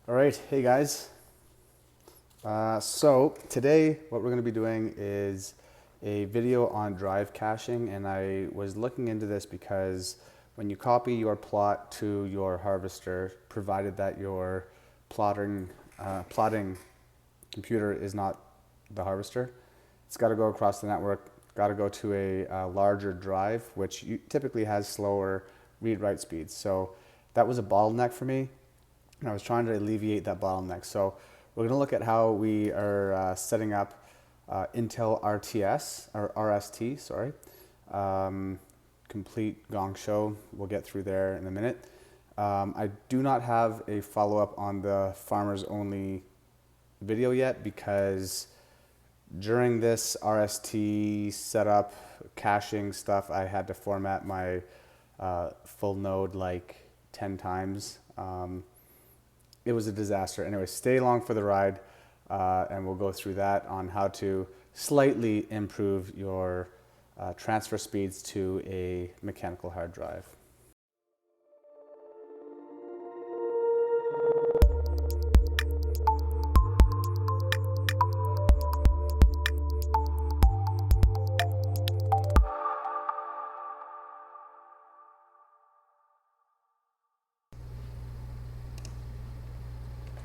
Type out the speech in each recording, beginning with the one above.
All right, hey guys. So today what we're going to be doing is a video on drive caching, and I was looking into this because when you copy your plot to your harvester, provided that your plotting computer is not the harvester, it's got to go across the network, got to go to a larger drive, which typically has slower read-write speeds. So that was a bottleneck for me, and I was trying to alleviate that bottleneck. So we're going to look at how we are setting up Intel RTS, or RST, sorry. Complete gong show. We'll get through there in a minute. I do not have a follow-up on the farmers only video yet, because during this RST setup caching stuff, I had to format my full node like 10 times. It was a disaster. Anyway, stay along for the ride, and we'll go through that on how to slightly improve your transfer speeds to a mechanical hard drive.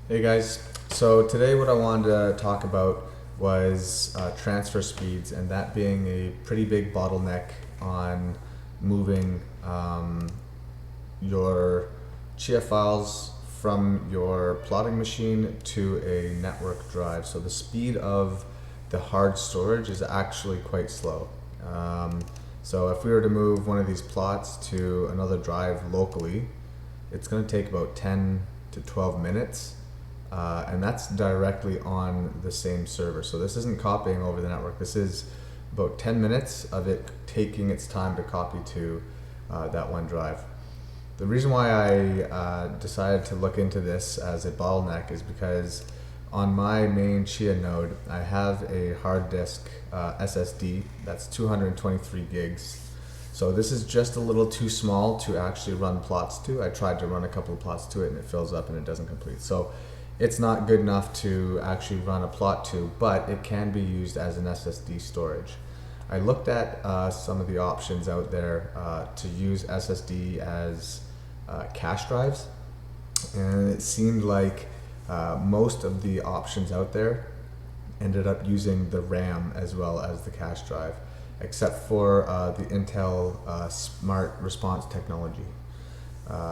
Hey guys, so today what I wanted to talk about was transfer speeds, and that being a pretty big bottleneck on moving your Chia files from your plotting machine to a network drive. So the speed of the hard storage is actually quite slow. So if we were to move one of these plots to another drive locally, it's going to take about 10 to 12 minutes. And that's directly on the same server. So this isn't copying over the network. This is about 10 minutes of it taking its time to copy to that one drive. The reason why I decided to look into this as a bottleneck is because on my main Chia node, I have a hard disk SSD that's 223 gigs. So this is just a little too small to actually run plots to. I tried to run a couple of plots to it and it fills up and it doesn't complete. So it's not good enough to actually run a plot to, but it can be used as an SSD storage. I looked at some of the options out there to use SSD as cache drives, and it seemed like most of the options out there ended up using the RAM as well as the cache drive, except for the Intel Smart Response technology.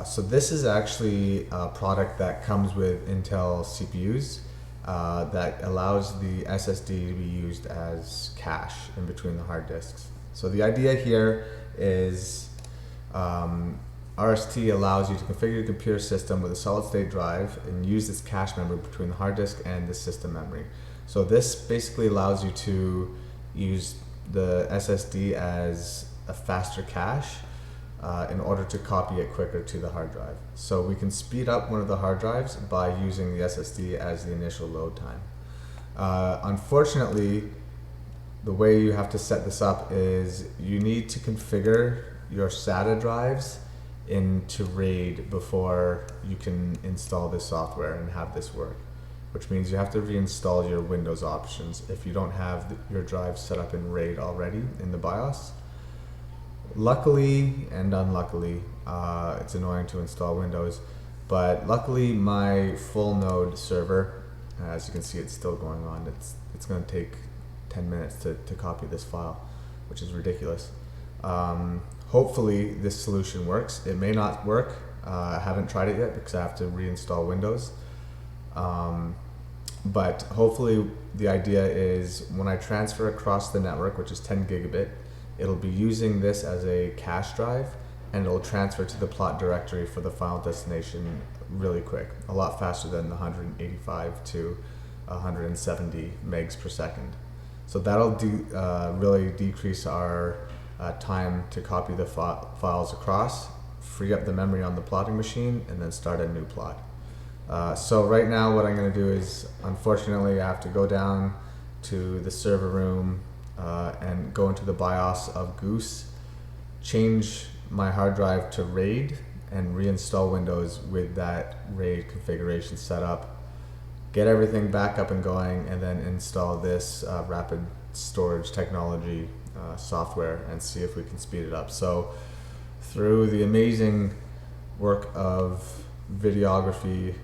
So this is actually a product that comes with Intel CPUs that allows the SSD to be used as cache in between the hard disks. So the idea here is RST allows you to configure your computer system with a solid state drive and use this cache memory between the hard disk and the system memory. So this basically allows you to use the SSD as a faster cache in order to copy it quicker to the hard drive. So we can speed up one of the hard drives by using the SSD as the initial load time. Unfortunately, the way you have to set this up is you need to configure your SATA drives into RAID before you can install this software and have this work, which means you have to reinstall your Windows options if you don't have your drive set up in RAID already in the BIOS. Luckily and unluckily, it's annoying to install Windows, but luckily my full node server, as you can see, it's still going on. It's going to take 10 minutes to copy this file, which is ridiculous. Hopefully this solution works. It may not work. I haven't tried it yet because I have to reinstall Windows. But hopefully the idea is when I transfer across the network, which is 10 gigabit, it'll be using this as a cache drive, and it'll transfer to the plot directory for the final destination really quick, a lot faster than the 185 to 170 megs per second. So that'll really decrease our time to copy the files across, free up the memory on the plotting machine, and then start a new plot. So right now what I'm going to do is, unfortunately, I have to go down to the server room and go into the BIOS of Goose, change my hard drive to RAID, and reinstall Windows with that RAID configuration set up, get everything back up and going, and then install this rapid storage technology software and see if we can speed it up. So through the amazing work of videography,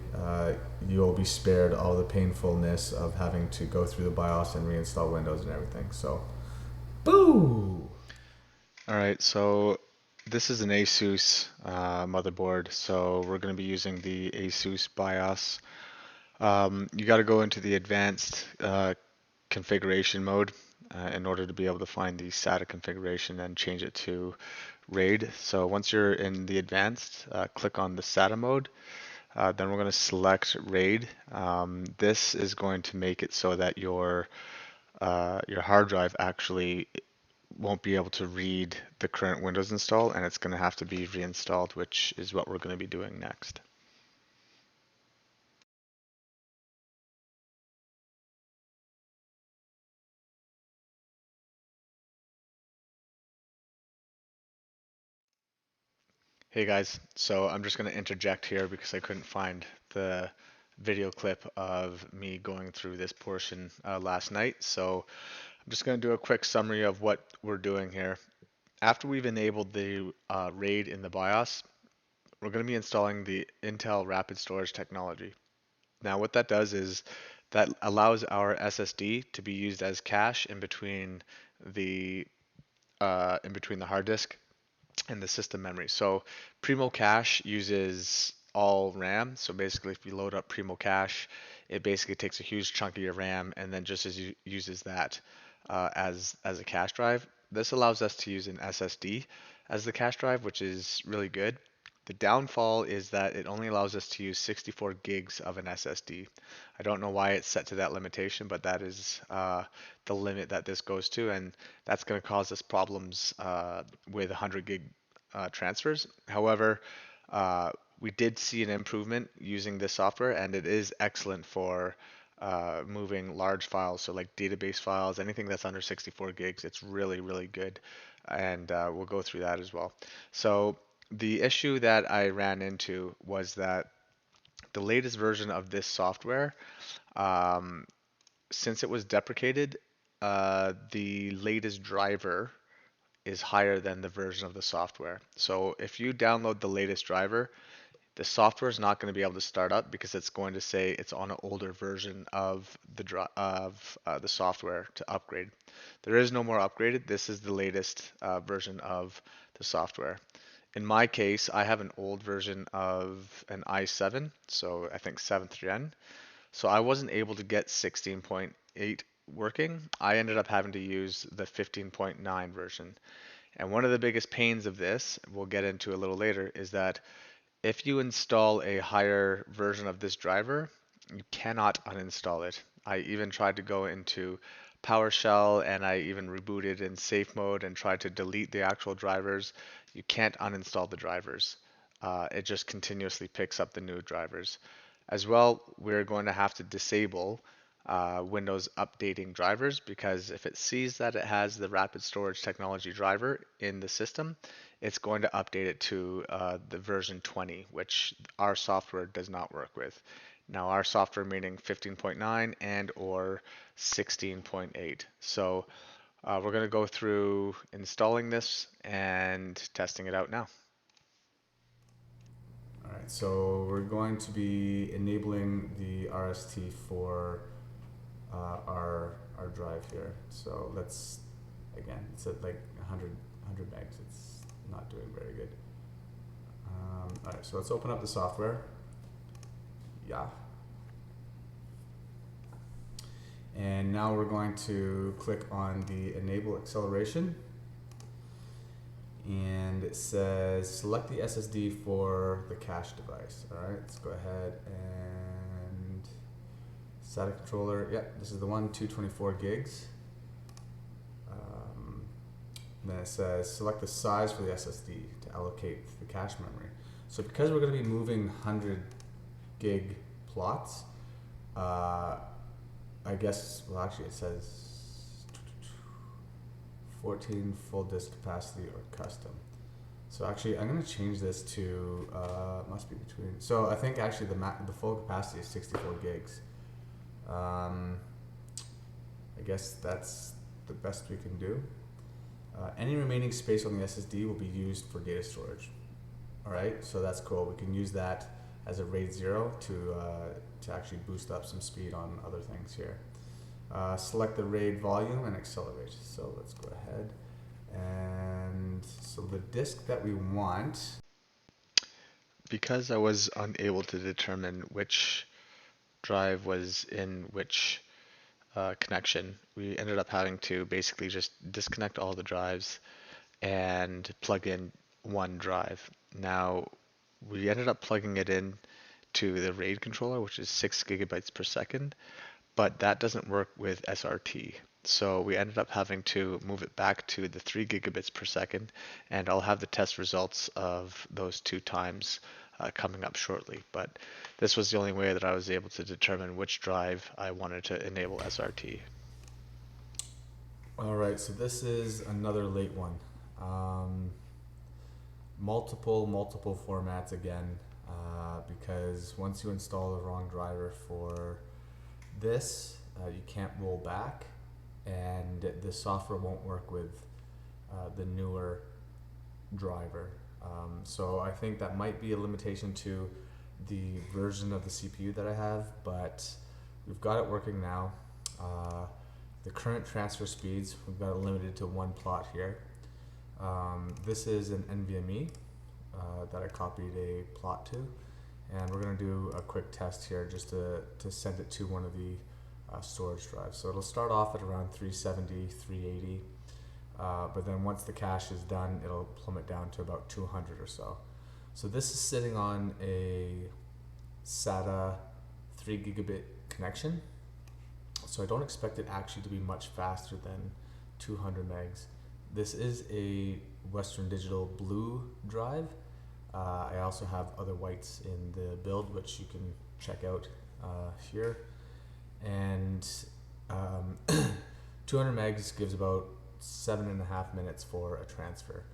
you'll be spared all the painfulness of having to go through the BIOS and reinstall Windows and everything. So, boo! All right, so this is an ASUS motherboard, so we're going to be using the ASUS BIOS. You got to go into the advanced configuration mode in order to be able to find the SATA configuration and change it to RAID. So once you're in the advanced, click on the SATA mode. Then we're going to select RAID. This is going to make it so that your hard drive actually won't be able to read the current Windows install, and it's going to have to be reinstalled, which is what we're going to be doing next. Hey guys, so I'm just going to interject here because I couldn't find the video clip of me going through this portion last night. So I'm just going to do a quick summary of what we're doing here. After we've enabled the RAID in the BIOS, we're going to be installing the Intel Rapid Storage technology. Now what that does is that allows our SSD to be used as cache the in between the hard disk and the system memory. So Primo Cache uses all RAM. So basically, if you load up Primo Cache, it basically takes a huge chunk of your RAM and then just uses that as a cache drive. This allows us to use an SSD as the cache drive, which is really good. The downfall is that it only allows us to use 64 gigs of an SSD. I don't know why it's set to that limitation, but that is the limit that this goes to, and that's going to cause us problems with 100 gig transfers. However, we did see an improvement using this software, and it is excellent for moving large files, so like database files, anything that's under 64 gigs. It's really, really good, and we'll go through that as well. So the issue that I ran into was that the latest version of this software, um, since it was deprecated, the latest driver is higher than the version of the software. So if you download the latest driver, the software is not going to be able to start up because it's going to say it's on an older version of the software to upgrade. There is no more upgraded. This is the latest version of the software. In my case, I have an old version of an i7, so I think 7th gen. So I wasn't able to get 16.8 working. I ended up having to use the 15.9 version. And one of the biggest pains of this, we'll get into a little later, is that if you install a higher version of this driver, you cannot uninstall it. I even tried to go into PowerShell and I even rebooted in safe mode and tried to delete the actual drivers. You can't uninstall the drivers. It just continuously picks up the new drivers. As well, we're going to have to disable Windows updating drivers because if it sees that it has the rapid storage technology driver in the system, it's going to update it to the version 20, which our software does not work with. Now, our software meaning 15.9 and or 16.8. So we're going to go through installing this and testing it out now. All right, so we're going to be enabling the RST for our drive here. So let's, again, it's at like 100 megs. It's not doing very good. All right, so let's open up the software. Yeah. And now we're going to click on the enable acceleration. And it says select the SSD for the cache device. All right, let's go ahead and SATA controller. Yep, this is the one, 224 gigs. Then it says select the size for the SSD to allocate the cache memory. So because we're going to be moving 100 gig plots, I guess, well, actually it says 14 full disk capacity or custom. So actually, I'm going to change this to, must be between, so I think actually the full capacity is 64 gigs. I guess that's the best we can do. Any remaining space on the SSD will be used for data storage. All right, so that's cool. We can use that as a RAID 0 to actually boost up some speed on other things here. Select the RAID volume and accelerate. So let's go ahead. And so the disk that we want. Because I was unable to determine which drive was in which connection, we ended up having to basically just disconnect all the drives and plug in one drive. Now, we ended up plugging it in to the RAID controller, which is 6 gigabytes per second, but that doesn't work with SRT. So we ended up having to move it back to the 3 gigabits per second, and I'll have the test results of those two times coming up shortly. But this was the only way that I was able to determine which drive I wanted to enable SRT. All right, so this is another late one. Multiple formats again, because once you install the wrong driver for this, you can't roll back, and the software won't work with the newer driver. So I think that might be a limitation to the version of the CPU that I have, but we've got it working now. The current transfer speeds, we've got it limited to one plot here. This is an NVMe that I copied a plot to, and we're going to do a quick test here just to send it to one of the storage drives. So it'll start off at around 370, 380, but then once the cache is done, it'll plummet down to about 200 or so. So this is sitting on a SATA 3 gigabit connection, so I don't expect it actually to be much faster than 200 megs. This is a Western Digital blue drive. I also have other whites in the build, which you can check out here. And 200 megs gives about 7.5 minutes for a transfer.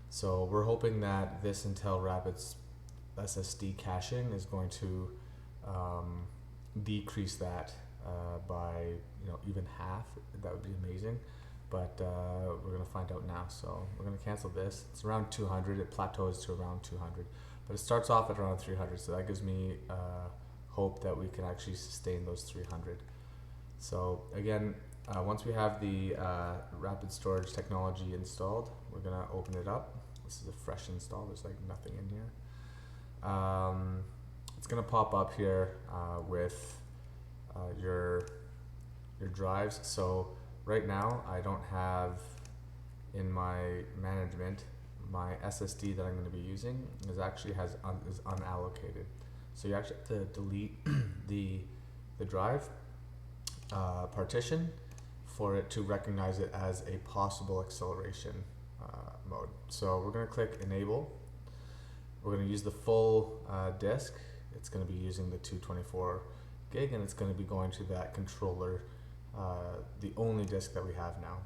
So we're hoping that this Intel Rapids SSD caching is going to decrease that by even half. That would be amazing. But we're going to find out now. So we're going to cancel this. It's around 200. It plateaus to around 200. But it starts off at around 300. So that gives me hope that we can actually sustain those 300. So again, once we have the rapid storage technology installed, we're going to open it up. This is a fresh install. There's like nothing in here. It's going to pop up here with your drives. So right now, I don't have in my management, my SSD that I'm going to be using is actually is unallocated. So you actually have to delete the drive partition for it to recognize it as a possible acceleration mode. So we're going to click enable. We're going to use the full disk. It's going to be using the 224 gig, and it's going to be going to that controller, the only disk that we have now.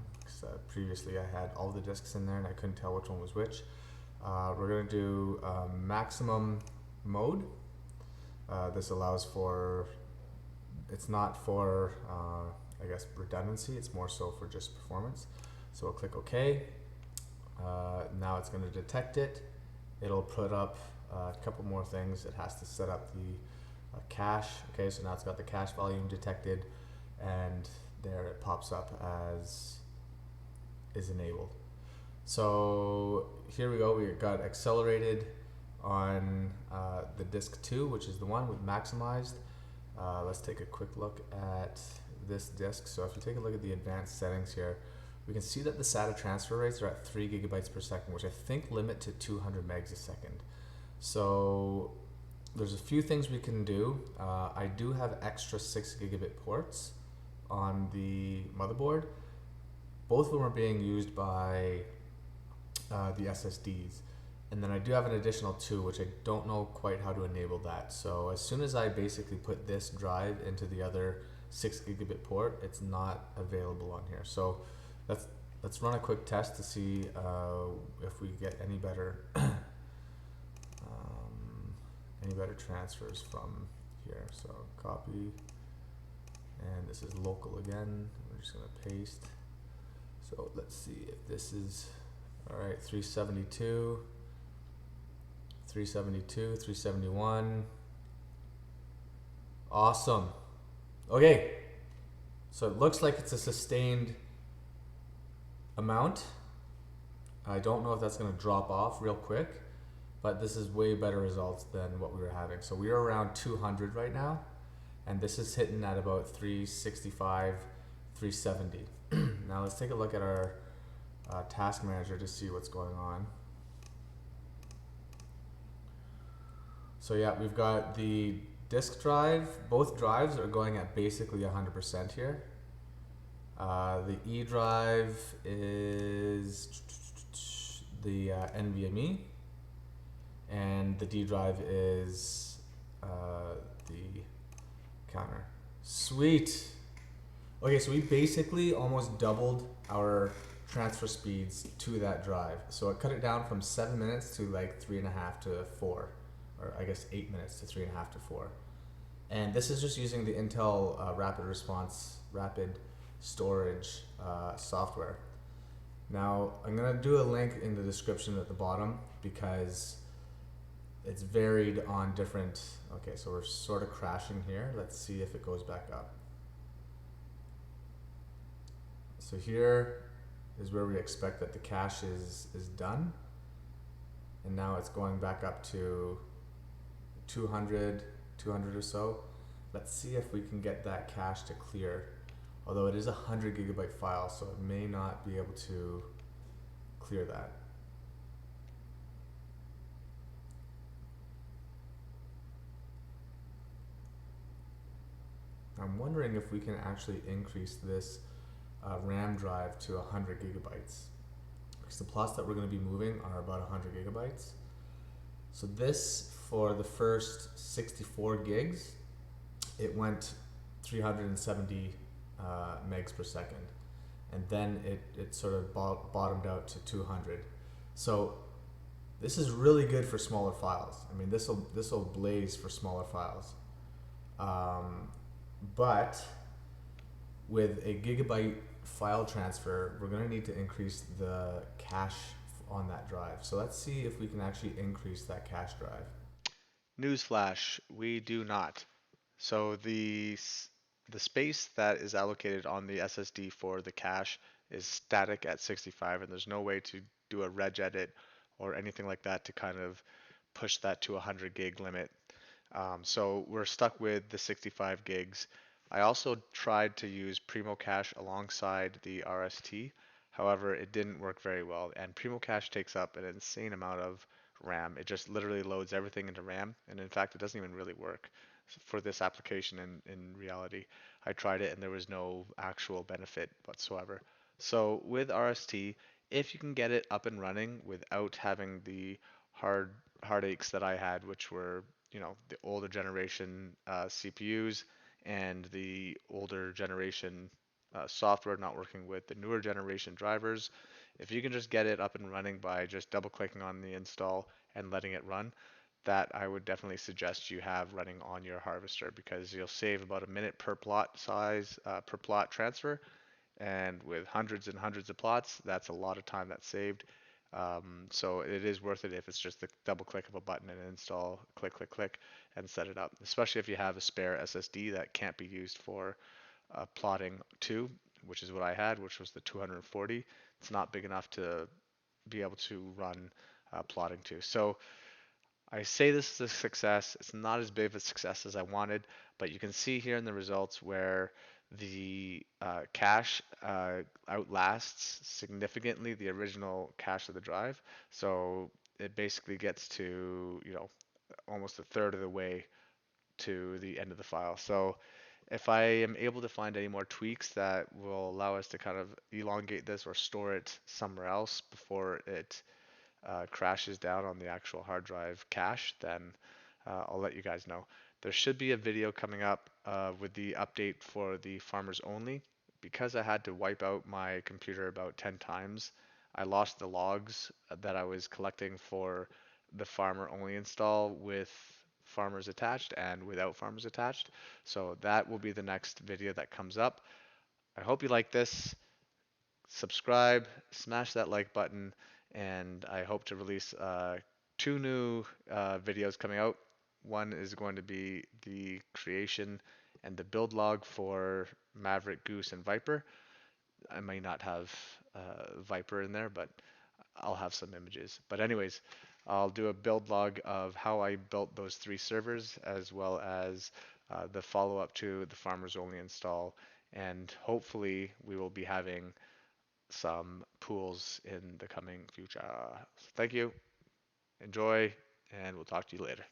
Previously I had all the disks in there and I couldn't tell which one was which. We're going to do maximum mode. This allows for, it's not for I guess redundancy, it's more so for just performance. So we'll click OK. Now it's going to detect it. It'll put up a couple more things. It has to set up the cache. Okay, so now it's got the cache volume detected, and there it pops up as is enabled. So here we go. We got accelerated on the disk 2, which is the one with maximized. Let's take a quick look at this disk. So if you take a look at the advanced settings here, we can see that the SATA transfer rates are at 3 gigabytes per second, which I think limit to 200 megs a second. So there's a few things we can do. I do have extra 6 gigabit ports on the motherboard. Both of them are being used by the SSDs. And then I do have an additional 2, which I don't know quite how to enable that. So as soon as I basically put this drive into the other 6 gigabit port, it's not available on here. So let's run a quick test to see if we get any better any better transfers from here. So copy, and this is local again. We're just gonna paste. So let's see if this is all right. 372, 372, 371. Awesome. Okay, so it looks like it's a sustained amount. I don't know if that's going to drop off real quick, but this is way better results than what we were having. So we are around 200 right now, and this is hitting at about 365, 370. Now let's take a look at our task manager to see what's going on. So yeah, we've got the disk drive. Both drives are going at basically 100% here. The E drive is the NVMe, and the D drive is the counter. Sweet. Okay, so we basically almost doubled our transfer speeds to that drive. So it cut it down from 7 minutes to like 3.5 to 4, or I guess 8 minutes to 3.5 to 4. And this is just using the Intel rapid storage software. Now I'm gonna do a link in the description at the bottom because it's varied on different. Okay, so we're sort of crashing here. Let's see if it goes back up. So here is where we expect that the cache is done, and now it's going back up to 200 or so. Let's see if we can get that cache to clear, although it is a 100 gigabyte file, so it may not be able to clear that. I'm wondering if we can actually increase this RAM drive to 100 gigabytes, because the plots that we're going to be moving are about 100 gigabytes. So this, for the first 64 gigs, it went 370 megs per second, and then it sort of bottomed out to 200. So this is really good for smaller files. I mean, this will blaze for smaller files, but with a gigabyte file transfer, we're going to need to increase the cache on that drive. So let's see if we can actually increase that cache drive. Newsflash, we do not. So the space that is allocated on the SSD for the cache is static at 65, and there's no way to do a regedit or anything like that to kind of push that to a 100 gig limit. So we're stuck with the 65 gigs. I also tried to use Primo Cache alongside the RST. However, it didn't work very well, and Primo Cache takes up an insane amount of RAM. It just literally loads everything into RAM, and in fact, it doesn't even really work for this application in reality. I tried it and there was no actual benefit whatsoever. So with RST, if you can get it up and running without having the heartaches that I had, which were, you know, the older generation CPUs and the older generation software not working with the newer generation drivers. If you can just get it up and running by just double clicking on the install and letting it run, that I would definitely suggest you have running on your harvester, because you'll save about a minute per plot size, per plot transfer. And with hundreds and hundreds of plots, that's a lot of time that's saved. So it is worth it if it's just the double click of a button and install, click, click, click, and set it up. Especially if you have a spare SSD that can't be used for plotting too, which is what I had, which was the 240. It's not big enough to be able to run plotting to. So I say this is a success. It's not as big of a success as I wanted, but you can see here in the results where the cache outlasts significantly the original cache of the drive. So it basically gets to, you know, almost a third of the way to the end of the file. So if I am able to find any more tweaks that will allow us to kind of elongate this or store it somewhere else before it crashes down on the actual hard drive cache, then I'll let you guys know. There should be a video coming up with the update for the farmers only because I had to wipe out my computer about 10 times, I lost the logs that I was collecting for the farmer only install with farmers attached and without farmers attached. So that will be the next video that comes up. I hope you like this. Subscribe, smash that like button, and I hope to release two new videos coming out. One is going to be the creation and the build log for Maverick, Goose, and Viper. I may not have Viper in there, but I'll have some images. But anyways, I'll do a build log of how I built those three servers, as well as the follow up to the farmers only install. And hopefully we will be having some pools in the coming future. Thank you. Enjoy, and we'll talk to you later.